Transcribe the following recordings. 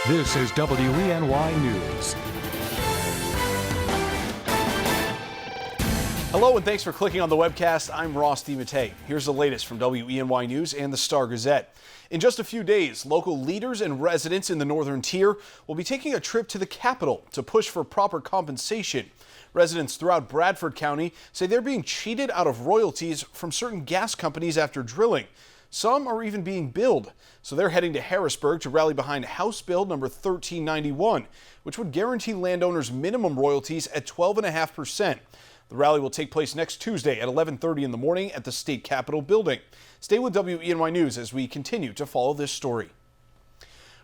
This is WENY News. Hello and thanks for clicking on the webcast. I'm Ross DiMattei. Here's the latest from WENY News and the Star-Gazette. In just a few days, local leaders and residents in the Northern Tier will be taking a trip to the Capitol to push for proper compensation. Residents throughout Bradford County say they're being cheated out of royalties from certain gas companies after drilling. Some are even being billed, so they're heading to Harrisburg to rally behind House Bill number 1391, which would guarantee landowners minimum royalties at 12.5%. The rally will take place next Tuesday at 11:30 in the morning at the State Capitol building. Stay with WENY News as we continue to follow this story.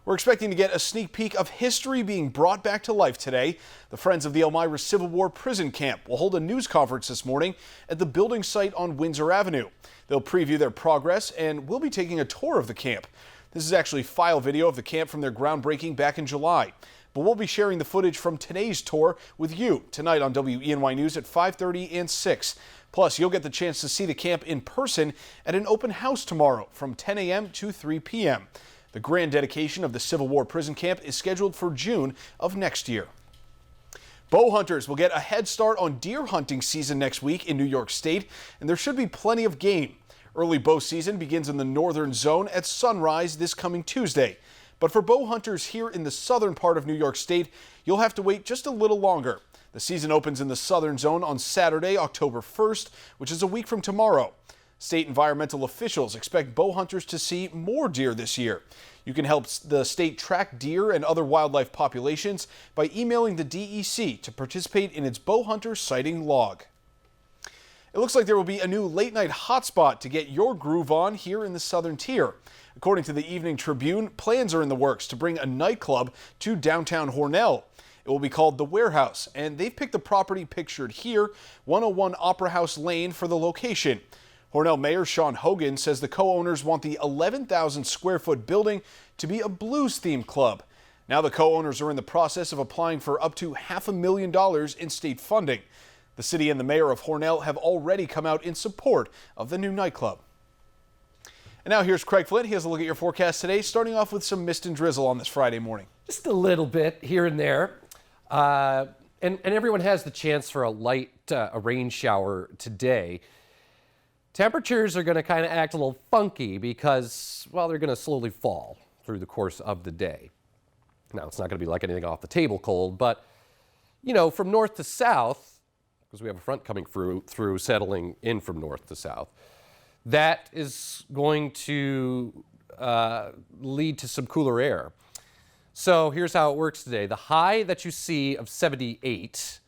We're expecting to get a sneak peek of history being brought back to life today. The Friends of the Elmira Civil War Prison Camp will hold a news conference this morning at the building site on Windsor Avenue. They'll preview their progress and we'll be taking a tour of the camp. This is actually file video of the camp from their groundbreaking back in July. But we'll be sharing the footage from today's tour with you tonight on WENY News at 5:30 and 6. Plus, you'll get the chance to see the camp in person at an open house tomorrow from 10 a.m. to 3 p.m. The grand dedication of the Civil War Prison Camp is scheduled for June of next year. Bow hunters will get a head start on deer hunting season next week in New York State, and there should be plenty of game. Early bow season begins in the northern zone at sunrise this coming Tuesday. But for bow hunters here in the southern part of New York State, you'll have to wait just a little longer. The season opens in the southern zone on Saturday, October 1st, which is a week from tomorrow. State environmental officials expect bow hunters to see more deer this year. You can help the state track deer and other wildlife populations by emailing the DEC to participate in its bow hunter sighting log. It looks like there will be a new late-night hotspot to get your groove on here in the Southern Tier. According to the Evening Tribune, plans are in the works to bring a nightclub to downtown Hornell. It will be called The Warehouse, and they've picked the property pictured here, 101 Opera House Lane, for the location. Hornell Mayor Sean Hogan says the co-owners want the 11,000 square foot building to be a blues-themed club. Now the co-owners are in the process of applying for up to $500,000 in state funding. The city and the mayor of Hornell have already come out in support of the new nightclub. And now here's Craig Flint. He has a look at your forecast today, starting off with some mist and drizzle on this Friday morning. Just a little bit here and there. And everyone has the chance for a light rain shower today. Temperatures are going to kind of act a little funky because, well, they're going to slowly fall through the course of the day. Now, it's not going to be like anything off the table cold, but, you know, from north to south, because we have a front coming through settling in from north to south, that is going to lead to some cooler air. So here's how it works today. The high that you see of 78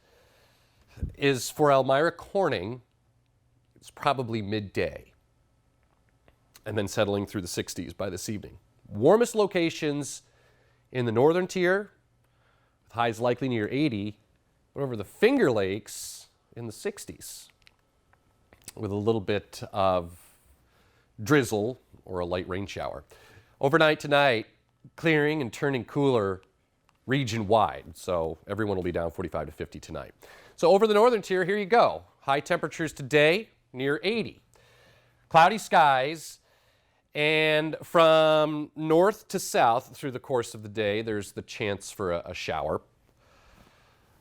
is for Elmira Corning. It's probably midday, and then settling through the 60s by this evening. Warmest locations in the northern tier, with highs likely near 80, but over the Finger Lakes in the 60s, with a little bit of drizzle or a light rain shower. Overnight tonight, clearing and turning cooler region-wide, so everyone will be down 45 to 50 tonight. So over the northern tier, here you go. High temperatures today, near 80. Cloudy skies, and from north to south through the course of the day, there's the chance for a shower.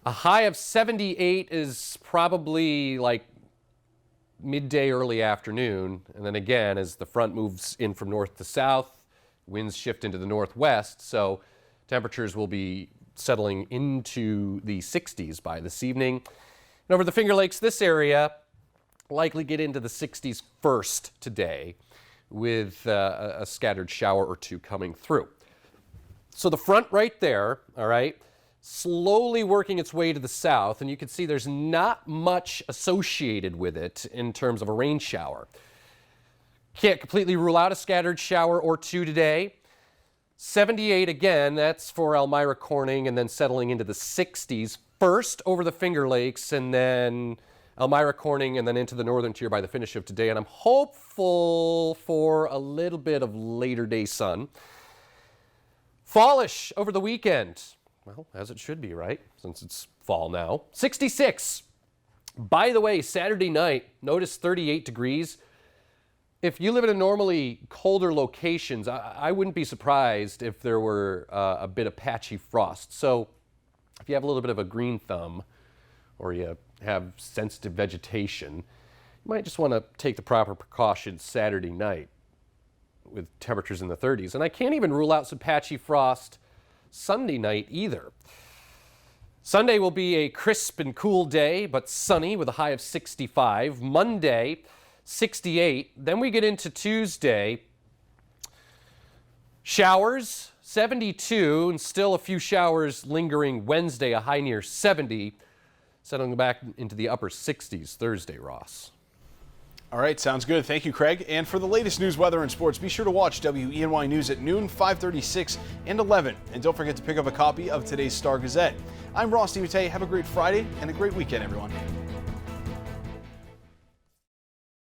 A high of 78 is probably like midday, early afternoon, and then again, as the front moves in from north to south, winds shift into the northwest, so temperatures will be settling into the 60s by this evening. And over the Finger Lakes, this area, likely get into the 60s first today with a scattered shower or two coming through. So the front right there, all right, slowly working its way to the south, and you can see there's not much associated with it in terms of a rain shower. Can't completely rule out a scattered shower or two today. 78 again, that's for Elmira Corning, and then settling into the 60s first over the Finger Lakes, and then Elmira Corning, and then into the northern tier by the finish of today. And I'm hopeful for a little bit of later day sun. Fallish over the weekend. Well, as it should be, right? Since it's fall now. 66. By the way, Saturday night, notice 38 degrees. If you live in a normally colder locations, I wouldn't be surprised if there were a bit of patchy frost. So if you have a little bit of a green thumb or you have sensitive vegetation, you might just want to take the proper precautions Saturday night with temperatures in the 30s. And I can't even rule out some patchy frost Sunday night either. Sunday will be a crisp and cool day, but sunny with a high of 65. Monday, 68. Then we get into Tuesday. Showers, 72, and still a few showers lingering Wednesday, a high near 70. Settling back into the upper 60s Thursday, Ross. All right, sounds good. Thank you, Craig. And for the latest news, weather, and sports, be sure to watch WENY News at noon, 5:36, and 11. And don't forget to pick up a copy of today's Star Gazette. I'm Ross DeMattei. Have a great Friday and a great weekend, everyone.